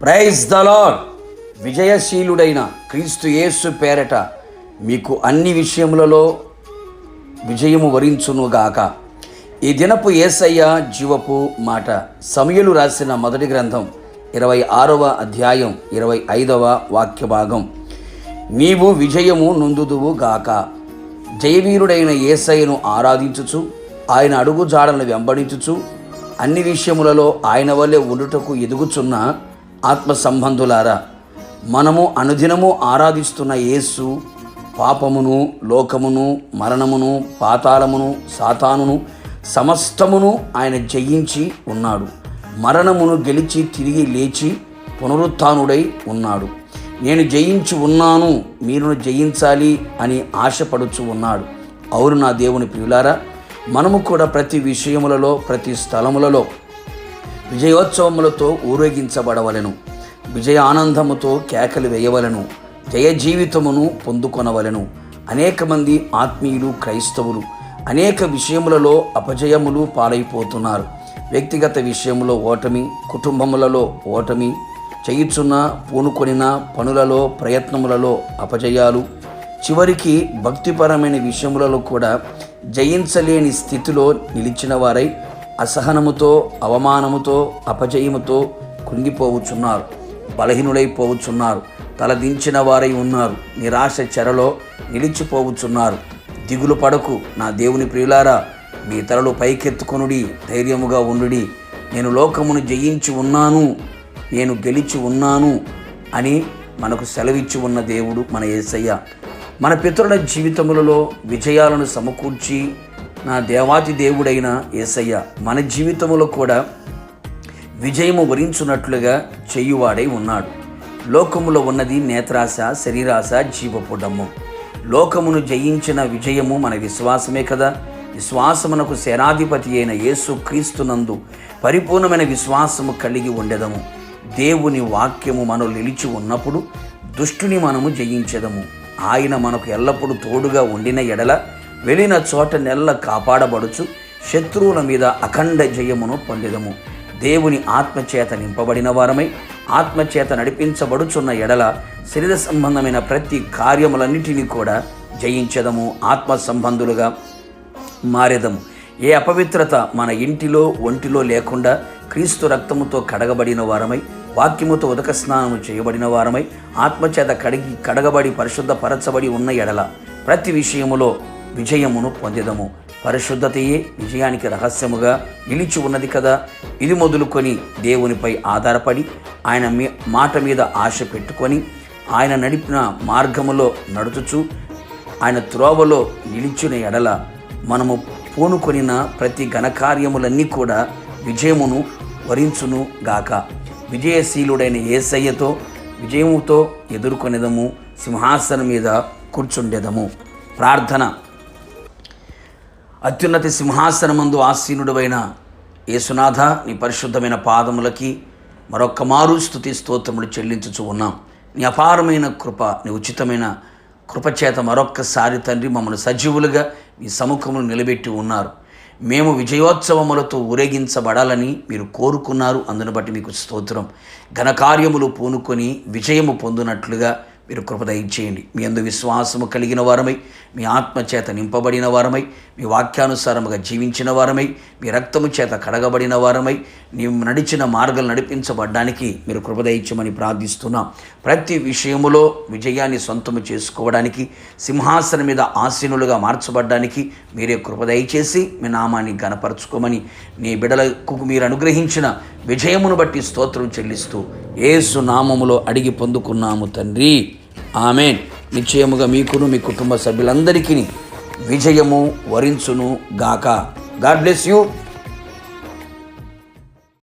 Praise the lord. విజయశీలుడైన క్రీస్తు యేసు పేరట మీకు అన్ని విషయములలో విజయము వరించునుగాక. ఈ దినపు యేసయ్య జీవపు మాట. సమూయేలు రాసిన మొదటి గ్రంథం 26వ అధ్యాయం 25వ వాక్య భాగం. నీవు విజయము నొందుదువు గాక. జయవీరుడైన యేసయ్యను ఆరాధించుచు ఆయన అడుగు జాడలను వెంబడించుచు అన్ని విషయములలో ఆయన వల్లే ఉండుటకు ఎదుగుచున్న ఆత్మ సంబంధులారా, మనము అనుదినము ఆరాధిస్తున్న యేసు పాపమును, లోకమును, మరణమును, పాతాళమును, సాతానును సమస్తమును ఆయన జయించి ఉన్నాడు. మరణమును గెలిచి తిరిగి లేచి పునరుత్థానుడై ఉన్నాడు. నేను జయించి ఉన్నాను, మీరు జయించాలి అని ఆశపడుచు ఉన్నాడు. అవును నా దేవుని ప్రియులారా, మనము కూడా ప్రతి విషయములలో, ప్రతి స్థలములలో విజయోత్సవములతో ఊరేగించబడవలెను. విజయ ఆనందముతో కేకలు వేయవలెను. జయ జీవితమును పొందుకొనవలెను. అనేక మంది ఆత్మీయులు, క్రైస్తవులు అనేక విషయములలో అపజయములు పాలైపోతున్నారు. వ్యక్తిగత విషయములో ఓటమి, కుటుంబములలో ఓటమి, చేయుచున్న పూనుకొనిన పనులలో, ప్రయత్నములలో అపజయాలు, చివరికి భక్తిపరమైన విషయములలో కూడా జయించలేని స్థితిలో నిలిచిన వారై అసహనముతో, అవమానముతో, అపజయముతో కృంగిపోవచ్చున్నారు. బలహీనులైపోవచ్చున్నారు. తలదించిన వారై ఉన్నారు. నిరాశ చెరలో నిలిచిపోవచ్చున్నారు. దిగులు పడకు నా దేవుని ప్రియులారా, మీ తలలు పైకెత్తుకొనుడి, ధైర్యముగా ఉండుడి. నేను లోకమును జయించి ఉన్నాను, నేను గెలిచి ఉన్నాను అని మనకు సెలవిచ్చి ఉన్న దేవుడు మన యేసయ్య. మన పితరుల జీవితములలో విజయాలను సమకూర్చి నా దేవాతి దేవుడైన యేసయ్య మన జీవితములో కూడా విజయము వరించున్నట్లుగా చేయువాడై ఉన్నాడు. లోకములో ఉన్నది నేత్రాశ, శరీరాశ, జీవపు డమ్ము. లోకమును జయించిన విజయము మన విశ్వాసమే కదా. విశ్వాసమునకు సేనాధిపతి అయిన యేసు క్రీస్తునందు పరిపూర్ణమైన విశ్వాసము కలిగి ఉండెదము. దేవుని వాక్యము మనలో నిలిచి ఉన్నప్పుడు దుష్టుని మనము జయించెదము. ఆయన మనకు ఎల్లప్పుడూ తోడుగా ఉండిన ఎడల వెళ్ళిన చోట నెల్ల కాపాడబడుచు శత్రువుల మీద అఖండ జయమును పొందెదము. దేవుని ఆత్మచేత నింపబడిన వారమై ఆత్మచేత నడిపించబడుచున్న ఎడల శరీర సంబంధమైన ప్రతి కార్యములన్నిటినీ కూడా జయించెదము. ఆత్మ సంబంధులుగా మారెదము. ఏ అపవిత్రత మన ఇంటిలో, ఒంటిలో లేకుండా క్రీస్తు రక్తముతో కడగబడిన వారమై, వాక్యముతో ఉదక స్నానము చేయబడిన వారమై, ఆత్మచేత కడగబడి పరిశుద్ధపరచబడి ఉన్న ఎడల ప్రతి విషయములో విజయమును పొందెదము. పరిశుద్ధతయే విజయానికి రహస్యముగా నిలిచి ఉన్నది కదా. ఇది మొదలుకొని దేవునిపై ఆధారపడి ఆయన మాట మీద ఆశ పెట్టుకొని ఆయన నడిపిన మార్గములో నడుచుచు ఆయన త్రోవలో నిలిచిన ఎడల మనము పూనుకొనిన ప్రతి ఘనకార్యములన్నీ కూడా విజయమును వరించును గాక. విజయశీలుడైన యేసయ్యతో విజయముతో ఎదుర్కొనేదము. సింహాసనం మీద కూర్చుండేదము. ప్రార్థన. అత్యున్నత సింహాసనమందు ఆసీనుడవైన యేసునాథ, నీ పరిశుద్ధమైన పాదములకి మరొక్క మారు స్తుతి స్తోత్రములు చెల్లించుచు ఉన్నాం. నీ అపారమైన కృప, నీ ఉచితమైన కృపచేత మరొక్కసారి తండ్రి మమ్మల్ని సజీవులుగా మీ సముఖములు నిలబెట్టి ఉన్నారు. మేము విజయోత్సవములతో ఊరేగించబడాలని మీరు కోరుకున్నారు. అందును బట్టి మీకు స్తోత్రం. ఘనకార్యములు పూనుకొని విజయము పొందినట్లుగా మీరు కృప దయచేయండి. మీ యందు విశ్వాసము కలిగిన వారమై, మీ ఆత్మచేత నింపబడిన వారమై, మీ వాక్యానుసారముగా జీవించిన వారమై, మీ రక్తము చేత కడగబడిన వారమై, నీవు నడిచిన మార్గాలు నడిపించబడ్డానికి మీరు కృప దయచేయమని ప్రార్థిస్తున్నాం. ప్రతి విషయములో విజయాన్ని సొంతము చేసుకోవడానికి, సింహాసనం మీద ఆసీనులుగా మార్చబడ్డానికి మీరే కృప దయచేసి మీ నామాన్ని ఘనపరచుకోమని నీ బిడ్డలకు మీరు అనుగ్రహించిన విజయమును బట్టి స్తోత్రం చెల్లిస్తూ యేసు నామములో అడిగి పొందుకున్నాము తండ్రి. ఆమేన్. నిశ్చయముగా మీకును మీ కుటుంబ సభ్యులందరికీ విజయము వరించును గాక. God bless you.